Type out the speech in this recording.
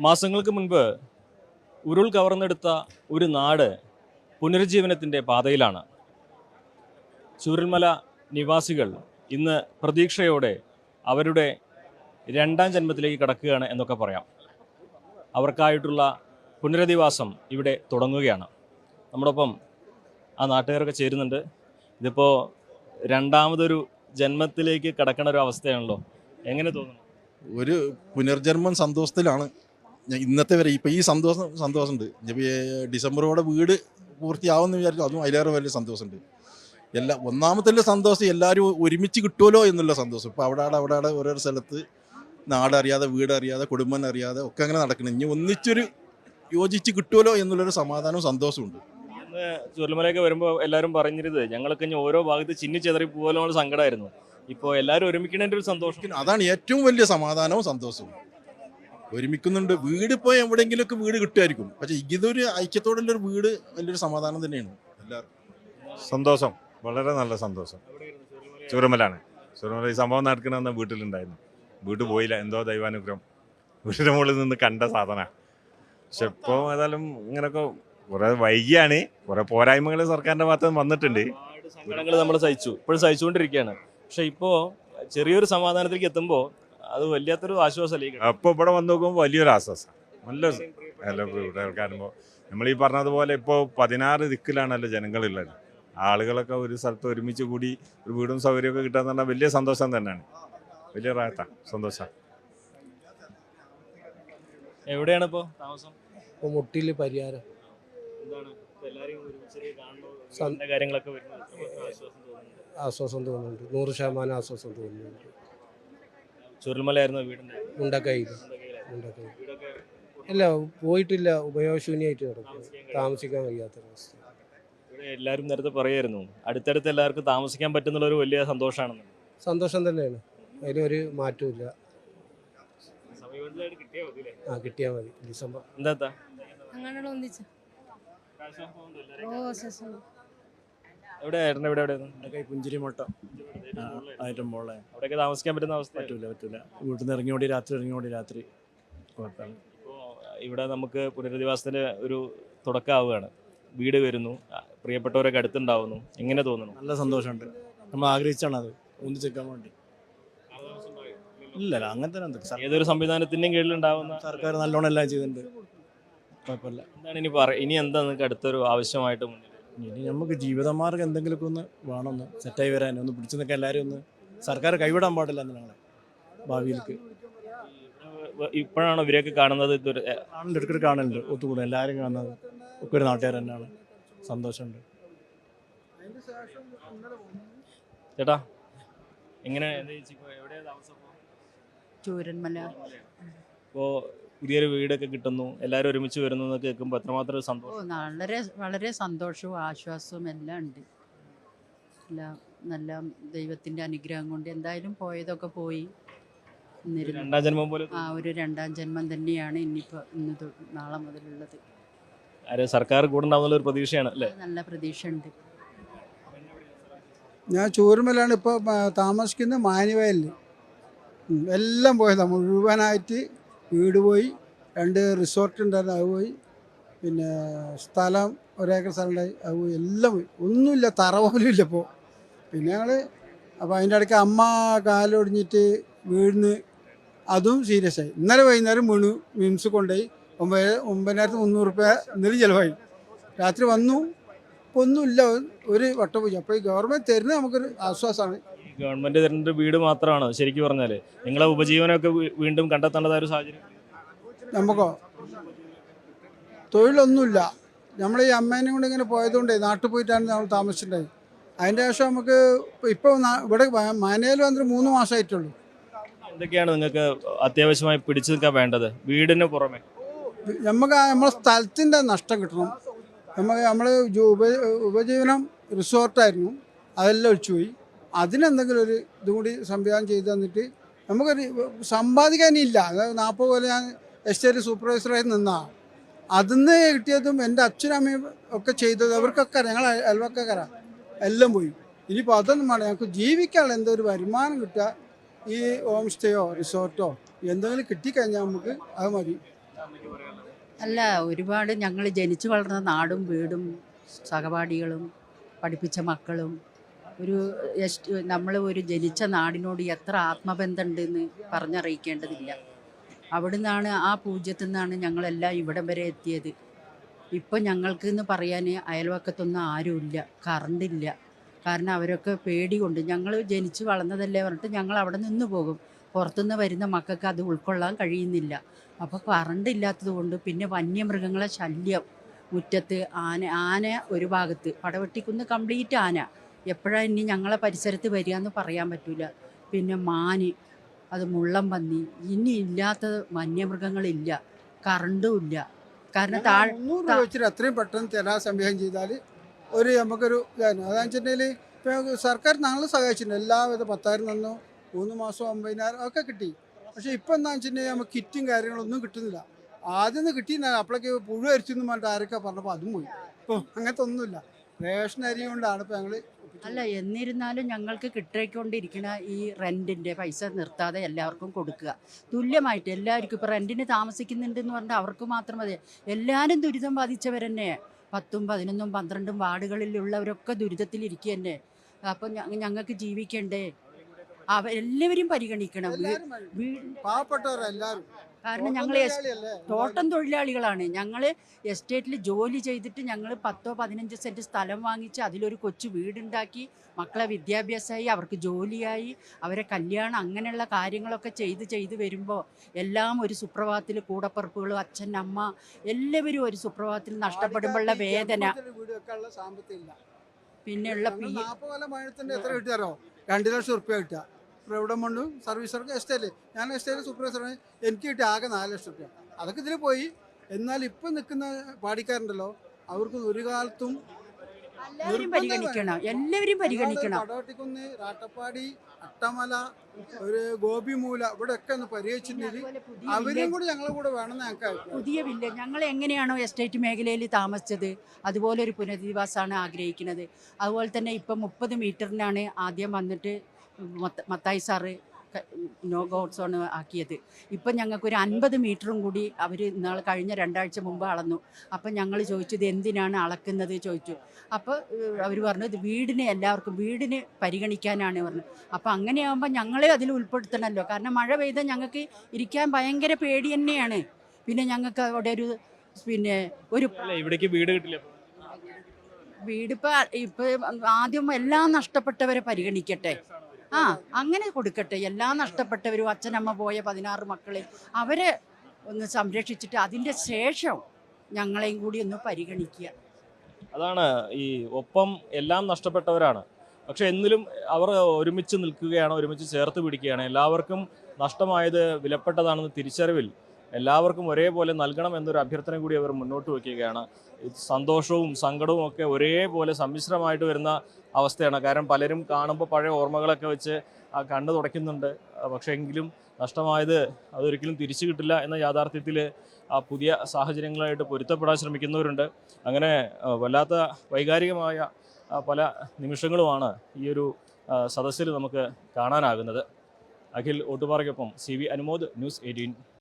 മാസങ്ങൾക്ക് മുൻപ് ഉരുൾ കവർന്നെടുത്ത ഒരു നാട് പുനരുജ്ജീവനത്തിൻ്റെ പാതയിലാണ്. ചൂരൽമല നിവാസികൾ ഇന്ന് പ്രതീക്ഷയോടെ അവരുടെ രണ്ടാം ജന്മത്തിലേക്ക് കടക്കുകയാണ് എന്നൊക്കെ പറയാം. അവർക്കായിട്ടുള്ള പുനരധിവാസം ഇവിടെ തുടങ്ങുകയാണ്. നമ്മോടൊപ്പം ആ നാട്ടുകാരൊക്കെ ചേരുന്നുണ്ട്. ഇതിപ്പോൾ രണ്ടാമതൊരു ജന്മത്തിലേക്ക് കടക്കണ ഒരു അവസ്ഥയാണല്ലോ, എങ്ങനെ തോന്നുന്നു? ഒരു പുനർജന്മം സന്തോഷത്തിലാണ് ഇന്നത്തെ വരെ. ഇപ്പം ഈ സന്തോഷമുണ്ട്. ഡിസംബറോടെ വീട് പൂർത്തിയാവുമെന്ന് വിചാരിച്ചു, അതും അതിലേറെ വലിയ സന്തോഷമുണ്ട്. ഒന്നാമത്തെ സന്തോഷം എല്ലാവരും ഒരുമിച്ച് കിട്ടുമല്ലോ എന്നുള്ള സന്തോഷം. ഇപ്പോൾ അവിടെ ഓരോ സ്ഥലത്ത് നാടറിയാതെ, വീടറിയാതെ, കുടുംബം അറിയാതെ ഒക്കെ അങ്ങനെ നടക്കണം. ഇനി ഒന്നിച്ചൊരു യോജിച്ച് കിട്ടുമല്ലോ എന്നുള്ളൊരു സമാധാനവും സന്തോഷമുണ്ട്. ഇന്ന് ചുരൽമലയൊക്കെ വരുമ്പോൾ എല്ലാവരും പറഞ്ഞിരുന്നത് ഞങ്ങളൊക്കെ ഇനി ഓരോ ഭാഗത്ത് ചിന്നിച്ചെതറി പോകാനുള്ള സങ്കടമായിരുന്നു. ഇപ്പോൾ എല്ലാവരും ഒരുമിക്കണതിൻ്റെ ഒരു സന്തോഷം, അതാണ് ഏറ്റവും വലിയ സമാധാനവും സന്തോഷവും. ഒരുമിക്കുന്നുണ്ട്. വീട് ഇപ്പോൾ എവിടെയെങ്കിലുമൊക്കെ വീട് കിട്ടുമായിരിക്കും, പക്ഷേ ഇതൊരു ഐക്യത്തോടുള്ളൊരു വീട് വലിയൊരു സമാധാനം തന്നെയാണ് എല്ലാവർക്കും. സന്തോഷം, വളരെ നല്ല സന്തോഷം. ചൂരൽമലയാണ്. ചൂരൽമല ഈ സംഭവം നടക്കണമെന്ന വീട്ടിലുണ്ടായിരുന്നു. വീട്ടിൽ പോയില്ല, എന്തോ ദൈവാനുഗ്രഹം. വീടിൻ്റെ മുകളിൽ നിന്ന് കണ്ട സാധന. പക്ഷെ ഇപ്പോൾ ഏതായാലും ഇങ്ങനെയൊക്കെ കുറെ വൈകിയാണ്, കുറെ പോരായ്മകൾ സർക്കാരിൻ്റെ ഭാഗത്ത് നിന്ന് വന്നിട്ടുണ്ട്. സങ്കടങ്ങൾ നമ്മൾ സഹിച്ചു, ഇപ്പോഴും സഹിച്ചുകൊണ്ടിരിക്കുകയാണ്. പക്ഷെ ഇപ്പോൾ ചെറിയൊരു സമാധാനത്തിലേക്ക് എത്തുമ്പോൾ അത് വല്ലാത്തൊരു ആശ്വാസമല്ലേ? അപ്പോൾ ഇവിടെ വന്ന് നോക്കുമ്പോൾ വലിയൊരു ആശ്വാസം. നല്ല ഇവിടെ കാണുമ്പോൾ നമ്മൾ ഈ പറഞ്ഞതുപോലെ ഇപ്പോൾ 16 ദിക്കിലാണല്ലോ ജനങ്ങളുള്ളത്. ആളുകളൊക്കെ ഒരു സ്ഥലത്ത് ഒരുമിച്ച് കൂടി ഒരു വീടും സൗകര്യമൊക്കെ കിട്ടാന്ന് പറഞ്ഞാൽ വലിയ സന്തോഷം തന്നെയാണ്. വലിയ റാഹത്താ, സന്തോഷം. എവിടെയാണ് ഇപ്പോൾ താമസം? ഇപ്പോൾ മുട്ടിയിൽ പരിഹാരം. ആശ്വാസം തോന്നുന്നുണ്ട്. 100% ആശ്വാസം തോന്നുന്നുണ്ട്. ചുരൽമലയായിരുന്നു വീടിൻ്റെ? മുണ്ടക്കൈ. ഇല്ല, പോയിട്ടില്ല. ഉപയോഗശൂന്യമായിട്ട് കിടക്കും, താമസിക്കാൻ വയ്യാത്തൊരവസ്ഥ. ഇവിടെ എല്ലാവരും നേരത്തെ പറയായിരുന്നു അടുത്തടുത്ത് എല്ലാവർക്കും താമസിക്കാൻ പറ്റുന്നുള്ള ഒരു വലിയ സന്തോഷമാണെന്ന്. സന്തോഷം തന്നെയാണ്, അതിലൊരു മാറ്റമില്ല. കിട്ടിയാൽ മതി. ഡിസംബർ എന്താ പുഞ്ചിരിമട്ട അവിടെയൊക്കെ താമസിക്കാൻ പറ്റുന്ന അവസ്ഥ? പറ്റൂല. വീട്ടിൽ നിന്ന് ഇറങ്ങിയോടി രാത്രി കുഴപ്പമില്ല. ഇവിടെ നമുക്ക് പുനരധിവാസത്തിന് ഒരു തുടക്കമാവുകയാണ്. വീട് വരുന്നു, പ്രിയപ്പെട്ടവരൊക്കെ അടുത്തുണ്ടാവുന്നു. എങ്ങനെ തോന്നുന്നു? നല്ല സന്തോഷമുണ്ട്. നമ്മൾ ആഗ്രഹിച്ചാണ് അത് ഒന്നിച്ചേക്കാൻ വേണ്ടി. ഇല്ല, അങ്ങനത്തെ ഏതൊരു സംവിധാനത്തിൻ്റെയും കീഴിലുണ്ടാവുന്ന സർക്കാർ നല്ലോണം എല്ലാം ചെയ്തിട്ടുണ്ട്, കുഴപ്പമില്ല. എന്താണ് ഇനി എന്താ നിങ്ങൾക്ക് അടുത്തൊരു ആവശ്യമായിട്ട് മുന്നിൽ? ഇനി നമുക്ക് ജീവിതമാർഗം എന്തെങ്കിലുമൊക്കെ ഒന്ന് വേണമെന്ന് സെറ്റായി വരാൻ, ഒന്ന് പിടിച്ചു നിൽക്കാൻ എല്ലാവരും ഒന്ന് സർക്കാർ കൈവിടാൻ പാടില്ല എന്ന് ഞങ്ങളെ ഭാവിയിലേക്ക്. ഇപ്പോഴാണ് ഇവരെയൊക്കെ കാണുന്നത്? ഇടയ്ക്കിടെ കാണലുണ്ട്, ഒത്തുകൂടും എല്ലാവരും കാണുന്നത്. ഒക്കെ ഒരു നാട്ടുകാർ തന്നെയാണ്. സന്തോഷമുണ്ട്. ചേട്ടാ എങ്ങനെ ചൂരൽമല ഇപ്പോൾ പുതിയൊരു വീടൊക്കെ കിട്ടുന്നു, എല്ലാവരും ഒരുമിച്ച് വരുന്നു എന്നൊക്കെ കേൾക്കുമ്പോൾ എത്രമാത്രം സന്തോഷം? വളരെ സന്തോഷവും ആശ്വാസവും എല്ലാം ഉണ്ട്. എല്ലാം നല്ല ദൈവത്തിൻ്റെ അനുഗ്രഹം കൊണ്ട് എന്തായാലും പോയതൊക്കെ പോയി. രണ്ടാം ജന്മം പോലെ ഒരു രണ്ടാം ജന്മം തന്നെയാണ് ഇനിയിപ്പോൾ നാളെ മുതലുള്ളത്. സർക്കാർ കൂടെ ഉണ്ടാവുന്ന ഒരു പ്രതീക്ഷയാണ് അല്ലേ? നല്ല പ്രതീക്ഷ ഉണ്ട്. ഞാൻ ചൂരൽമലയാണ് ഇപ്പോൾ താമസിക്കുന്നത്. മാനുവയലിൽ എല്ലാം പോയതാണ് മുഴുവനായിട്ട്. വീട് പോയി, 2 റിസോർട്ട് ഉണ്ടായിരുന്നു, അത് പോയി. പിന്നെ സ്ഥലം 1 ഏക്കർ സ്ഥലം ഉണ്ടായി, അത് പോയി. എല്ലാം പോയി, ഒന്നുമില്ല, തറ പോലും ഇല്ല ഇപ്പോൾ. പിന്നെ ഞങ്ങൾ അപ്പോൾ അതിൻ്റെ ഇടയ്ക്ക് അമ്മ കാലൊടിഞ്ഞിട്ട് വീടിന് അതും സീരിയസ് ആയി. ഇന്നലെ വൈകുന്നേരം വീണു, മിംസ് കൊണ്ടുപോയി. 9,300 രൂപ ഇന്നലെ ചിലവായി. രാത്രി വന്നു, ഒന്നുമില്ല, ഒരു വട്ടം പോയി. അപ്പോൾ ഈ ഗവൺമെൻറ് തരുന്നത് നമുക്കൊരു ആശ്വാസമാണ്. ഗവൺമെന്റ് തരുന്ന വീട് മാത്രമാണ് ശരിക്കും പറഞ്ഞാൽ. നിങ്ങളെ ഉപജീവനമൊക്കെ വീണ്ടും കണ്ടെത്തേണ്ടതായ ഒരു സാഹചര്യം. നമുക്കോ തൊഴിലൊന്നുമില്ല. നമ്മൾ ഈ അമ്മേനെ കൊണ്ട് ഇങ്ങനെ പോയതുകൊണ്ട് നാട്ടിൽ പോയിട്ടാണ് നമ്മൾ താമസിച്ചിട്ടുണ്ടായി. അതിൻ്റെ ശേഷം നമുക്ക് ഇപ്പോൾ ഇവിടെ മാനേജർ വന്നിട്ട് 3 മാസമായിട്ടുള്ളൂ. എന്തൊക്കെയാണ് നിങ്ങൾക്ക് അത്യാവശ്യമായി പിടിച്ചു നിൽക്കാൻ വേണ്ടത്? വീടിന് പുറമെ നമുക്ക് നമ്മളെ സ്ഥലത്തിൻ്റെ നഷ്ടം കിട്ടണം. നമ്മൾ ഉപജീവനം റിസോർട്ടായിരുന്നു, അതെല്ലാം ഒഴിച്ചുപോയി. അതിനെന്തെങ്കിലും ഒരു ഇതും കൂടി സംവിധാനം ചെയ്ത് തന്നിട്ട് നമുക്കൊരു സമ്പാദിക്കാനില്ല. അതായത് 40 കൊല്ലം ഞാൻ എസ്റ്റേറ്റ് സൂപ്പർവൈസറായി നിന്നാണ്. അതിന്ന് കിട്ടിയതും എൻ്റെ അച്ഛനും അമ്മയും ഒക്കെ ചെയ്തത് അവർക്കൊക്കെ ഞങ്ങൾ അയൽവക്കക്കാരാ, എല്ലാം പോയി. ഇനിയിപ്പോൾ അതൊന്നും വേണം, ഞങ്ങൾക്ക് ജീവിക്കാനുള്ള എന്തോ ഒരു വരുമാനം കിട്ടുക. ഈ ഹോം സ്റ്റേയോ റിസോർട്ടോ എന്തെങ്കിലും കിട്ടിക്കഴിഞ്ഞാൽ നമുക്ക് അത് മതി. അല്ല, ഒരുപാട് ഞങ്ങൾ ജനിച്ചു വളർന്ന നാടും വീടും സഹപാഠികളും പഠിപ്പിച്ച മക്കളും ഒരു നമ്മൾ ഒരു ജനിച്ച നാടിനോട് എത്ര ആത്മബന്ധമുണ്ടെന്ന് പറഞ്ഞറിയിക്കേണ്ടതില്ല. അവിടുന്നാണ് ആ പൂജ്യത്തിൽ നിന്നാണ് ഞങ്ങളെല്ലാം ഇവിടം വരെ എത്തിയത്. ഇപ്പം ഞങ്ങൾക്ക് എന്ന് പറയാൻ അയൽവക്കത്തൊന്നും ആരുമില്ല, കറണ്ടില്ല. കാരണം അവരൊക്കെ പേടി കൊണ്ട് ഞങ്ങൾ ജനിച്ച് വളർന്നതല്ലേ പറഞ്ഞിട്ട് ഞങ്ങൾ അവിടെ നിന്ന് പോകും. പുറത്തുനിന്ന് വരുന്ന മക്കൾക്ക് അത് ഉൾക്കൊള്ളാൻ കഴിയുന്നില്ല. അപ്പോൾ കറണ്ട് ഇല്ലാത്തത് കൊണ്ട് പിന്നെ വന്യമൃഗങ്ങളെ ശല്യം, മുറ്റത്ത് ആന ഒരു ഭാഗത്ത്, പടവെട്ടിക്കുന്ന് കംപ്ലീറ്റ് ആന. എപ്പോഴാണ് ഇനി ഞങ്ങളെ പരിസരത്ത് വരിക എന്ന് പറയാൻ പറ്റില്ല. പിന്നെ മാന്, അത് മുള്ളം പന്നി, ഇനി ഇല്ലാത്ത വന്യമൃഗങ്ങളില്ല, കറണ്ടും ഇല്ല. കാരണം 300 രൂപ വെച്ചിട്ട് എത്രയും പെട്ടെന്ന് തരാൻ സംവിധാനം ചെയ്താൽ ഒരു നമുക്കൊരു ഇതാണ്. അതാണെന്ന് വെച്ചിട്ടുണ്ടെങ്കിൽ ഇപ്പോൾ സർക്കാർ ഞങ്ങൾ സഹായിച്ചിട്ടുണ്ട്. എല്ലാവിധ 10,000 തന്നു, 3 മാസം 50,000 ഒക്കെ കിട്ടി. പക്ഷേ ഇപ്പം എന്താണെന്ന് വെച്ചിട്ടുണ്ടെങ്കിൽ നമുക്ക് കിറ്റും കാര്യങ്ങളൊന്നും കിട്ടുന്നില്ല. ആദ്യം നിന്ന് കിട്ടിയില്ല, അപ്പോഴേക്ക് പുഴു അരിച്ചെന്ന് പറഞ്ഞിട്ട് ആരൊക്കെ പറഞ്ഞപ്പോൾ അതും പോയി. ഇപ്പോൾ അങ്ങനത്തെ ഒന്നുമില്ല. റേഷൻ അരി കൊണ്ടാണ് ഇപ്പോൾ ഞങ്ങൾ. അല്ല, എന്നിരുന്നാലും ഞങ്ങൾക്ക് കിട്ടിക്കൊണ്ടിരിക്കുന്ന ഈ റെൻറ്റിൻ്റെ പൈസ നിർത്താതെ എല്ലാവർക്കും കൊടുക്കുക തുല്യമായിട്ട്. എല്ലാവർക്കും ഇപ്പോൾ റെൻറ്റിന് താമസിക്കുന്നുണ്ടെന്ന് പറഞ്ഞാൽ അവർക്ക് മാത്രം മതി. എല്ലാവരും ദുരിതം ബാധിച്ചവരെന്നെ, 10ഉം 11ഉം 12ഉം വാർഡുകളിലുള്ളവരൊക്കെ ദുരിതത്തിലിരിക്കുക തന്നെ. അപ്പം ഞങ്ങൾക്ക് ജീവിക്കണ്ടേ? എല്ലാവരും പരിഗണിക്കണം. പാവപ്പെട്ടവരെല്ലാവരും കാരണം ഞങ്ങൾ തോട്ടം തൊഴിലാളികളാണ്. ഞങ്ങൾ എസ്റ്റേറ്റിൽ ജോലി ചെയ്തിട്ട് ഞങ്ങൾ 10-15 സെൻറ്റ് സ്ഥലം വാങ്ങിച്ച് അതിലൊരു കൊച്ചു വീടുണ്ടാക്കി, മക്കളെ വിദ്യാഭ്യാസമായി, അവർക്ക് ജോലിയായി, അവരെ കല്യാണം, അങ്ങനെയുള്ള കാര്യങ്ങളൊക്കെ ചെയ്ത് വരുമ്പോൾ എല്ലാം ഒരു സുപ്രഭാതത്തിൽ കൂടപ്പറപ്പുകളും അച്ഛൻ അമ്മ എല്ലാവരും ഒരു സുപ്രഭാതത്തിൽ നഷ്ടപ്പെടുമ്പോഴുള്ള വേദന. പിന്നെയുള്ള 40 കൊല്ലം മഴത്തിൻ്റെ എത്ര കിട്ടിയാരോ? 2 ലക്ഷം റുപ്യ കിട്ടുക. ഇവിടെ കൊണ്ടും സർവീസർക്ക് എസ്റ്റേറ്റ്, ഞാൻ എസ്റ്റേറ്റ് സൂപ്പർവൈസറാണ്, എനിക്ക് കിട്ടിയ ആകെ 4 ലക്ഷം റുപ്യ. അതൊക്കെ ഇതിൽ പോയി. എന്നാൽ ഇപ്പം നിൽക്കുന്ന പാടിക്കാരുണ്ടല്ലോ, അവർക്ക് ഒരു കാലത്തും എല്ലാവരും പരിഗണിക്കണം. കടവട്ടിക്കുന്ന്, രാട്ടപ്പാടി, അട്ടമല, ഒരു ഗോപിമൂല, ഇവിടെ ഒക്കെ ഒന്ന് പരിഹരിച്ചിട്ടുണ്ടെങ്കിൽ അവരും കൂടി ഞങ്ങളുടെ കൂടെ വേണമെന്ന് ഞങ്ങൾക്ക്. പുതിയ വില്ലേജ് ഞങ്ങൾ എങ്ങനെയാണോ എസ്റ്റേറ്റ് മേഖലയിൽ താമസിച്ചത് അതുപോലെ ഒരു പുനരധിവാസമാണ് ആഗ്രഹിക്കുന്നത്. അതുപോലെ തന്നെ ഇപ്പം 30 മീറ്ററിനാണ് ആദ്യം വന്നിട്ട് Mathai sir no God zone ആക്കിയത്. ഇപ്പം ഞങ്ങൾക്കൊരു 50 മീറ്ററും കൂടി അവർ കഴിഞ്ഞ 2 ആഴ്ച മുമ്പ് അളന്നു. അപ്പം ഞങ്ങൾ ചോദിച്ചു ഇത് എന്തിനാണ് അളക്കുന്നത് ചോദിച്ചു. അപ്പോൾ അവർ പറഞ്ഞു ഇത് എല്ലാവർക്കും വീടിന് പരിഗണിക്കാനാണ് പറഞ്ഞു. അപ്പം അങ്ങനെയാകുമ്പോൾ ഞങ്ങളെ അതിൽ ഉൾപ്പെടുത്തണമല്ലോ. കാരണം മഴ പെയ്താൽ ഞങ്ങൾക്ക് ഇരിക്കാൻ ഭയങ്കര പേടി തന്നെയാണ്. പിന്നെ ഞങ്ങൾക്ക് അവിടെ ഒരു ഇവിടേക്ക് വീട് കിട്ടില്ല. ഇപ്പം ആദ്യം എല്ലാം നഷ്ടപ്പെട്ടവരെ പരിഗണിക്കട്ടെ. അങ്ങനെ കൊടുക്കട്ടെ. എല്ലാം നഷ്ടപ്പെട്ടവരും അച്ഛനമ്മ പോയ 16 മക്കളെ അവരെ ഒന്ന് സംരക്ഷിച്ചിട്ട് അതിൻ്റെ ശേഷം ഞങ്ങളെയും കൂടി ഒന്ന് പരിഗണിക്കുക. അതാണ് ഈ ഒപ്പം എല്ലാം നഷ്ടപ്പെട്ടവരാണ്. പക്ഷെ എന്നിലും അവർ ഒരുമിച്ച് നിൽക്കുകയാണ്, ഒരുമിച്ച് ചേർത്ത് പിടിക്കുകയാണ്. എല്ലാവർക്കും നഷ്ടമായത് വിലപ്പെട്ടതാണെന്ന് തിരിച്ചറിവിൽ എല്ലാവർക്കും ഒരേപോലെ നൽകണം എന്നൊരു അഭ്യർത്ഥന കൂടി അവർ മുന്നോട്ട് വയ്ക്കുകയാണ്. സന്തോഷവും സങ്കടവും ഒക്കെ ഒരേപോലെ സമ്മിശ്രമായിട്ട് വരുന്ന അവസ്ഥയാണ്. കാരണം പലരും കാണുമ്പോൾ പഴയ ഓർമ്മകളൊക്കെ വെച്ച് ആ കണ്ണ് തുടയ്ക്കുന്നുണ്ട്. പക്ഷേ എങ്കിലും നഷ്ടമായത് അതൊരിക്കലും തിരിച്ചു കിട്ടില്ല എന്ന യാഥാർത്ഥ്യത്തിൽ ആ പുതിയ സാഹചര്യങ്ങളായിട്ട് പൊരുത്തപ്പെടാൻ ശ്രമിക്കുന്നവരുണ്ട്. അങ്ങനെ വല്ലാത്ത വൈകാരികമായ പല നിമിഷങ്ങളുമാണ് ഈ ഒരു സദസ്സിൽ നമുക്ക് കാണാനാകുന്നത്. അഖിൽ ഓട്ടുപാറയ്ക്കൊപ്പം CV അനുമോദ്, ന്യൂസ് 18.